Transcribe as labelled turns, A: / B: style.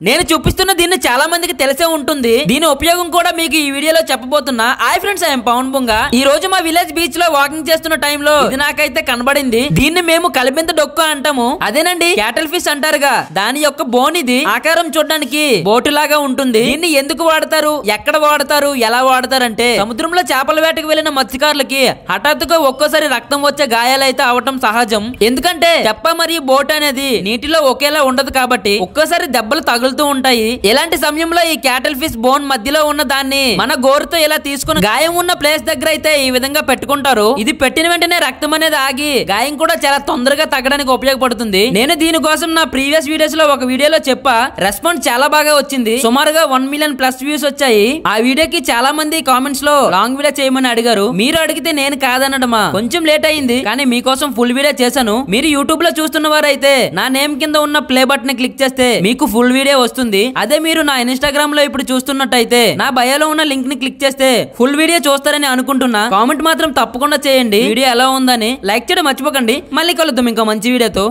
A: నేను చూపిస్తున్న దీన్ని చాలా మందికి తెలిసే ఉంటుంది. దీని ఉపయోగం కూడా మీకు ఈ వీడియోలో చెప్పబోతున్నా. Hi friends, I'm Pavan Bunga. ఈ రోజు మా విలేజ్ బీచ్ లో వాకింగ్ చేస్తున్న టైంలో ఇది నాకైతే కనబడింది. దీన్ని మేము కలిబింత డొక్కు అంటాము. అదేనండి క్యాటల్ ఫిష్ అంటారుగా, దాని యొక్క బోన్ ఇది. ఆకారం చూడడానికి బోటు లాగా ఉంటుంది. దీన్ని ఎందుకు వాడతారు, ఎక్కడ వాడతారు, ఎలా వాడతారు అంటే, సముద్రంలో చేపల వేటకు వెళ్లిన మత్స్యకారులకి హఠాత్తుగా ఒక్కోసారి రక్తం వచ్చే గాయాలైతే అవటం సహజం. ఎందుకంటే తెప్ప మరియు బోట్ అనేది నీటిలో ఒకేలా ఉండదు కాబట్టి ఒక్కోసారి దెబ్బలు తగులుతూ ఉంటాయి. ఇలాంటి సమయంలో ఈ క్యాటల్ ఫిష్ బోన్ మధ్యలో ఉన్న దాన్ని మన గోరుతో ఇలా తీసుకుని గాయం ఉన్న ప్లేస్ దగ్గర అయితే ఈ విధంగా పెట్టుకుంటారు. ఇది పెట్టిన వెంటనే రక్తం అనేది ఆగి గాయం కూడా చాలా తొందరగా తగ్గడానికి ఉపయోగపడుతుంది. నేను దీనికోసం నా ప్రీవియస్ వీడియోస్ లో ఒక వీడియోలో చెప్పా, రెస్పాన్స్ చాలా బాగా వచ్చింది. సుమారుగా 1 మిలియన్ ప్లస్ వ్యూస్ వచ్చాయి. ఆ వీడియోకి చాలా మంది కామెంట్స్ లో లాంగ్ వీడియో చేయమని అడిగారు. మీరు అడిగితే నేను కాదనడమా, కొంచెం లేట్ అయింది కానీ మీకోసం ఫుల్ వీడియో చేశాను. మీరు యూట్యూబ్ లో చూస్తున్న వారైతే నా నేమ్ కింద ఉన్న ప్లే బటన్ క్లిక్ చేస్తే మీకు ఫుల్ వీడియో వస్తుంది. అదే మీరు నా ఇన్స్టాగ్రామ్ లో ఇప్పుడు చూస్తున్నట్టయితే నా బయోలో ఉన్న లింక్ ని క్లిక్ చేస్తే ఫుల్ వీడియో చూస్తారని అనుకుంటున్నా. కామెంట్ మాత్రం తప్పకుండా చేయండి వీడియో ఎలా ఉందని. లైక్ చేయడం మర్చిపోకండి. మళ్ళీ కలుద్దాం ఇంకో మంచి వీడియోతో.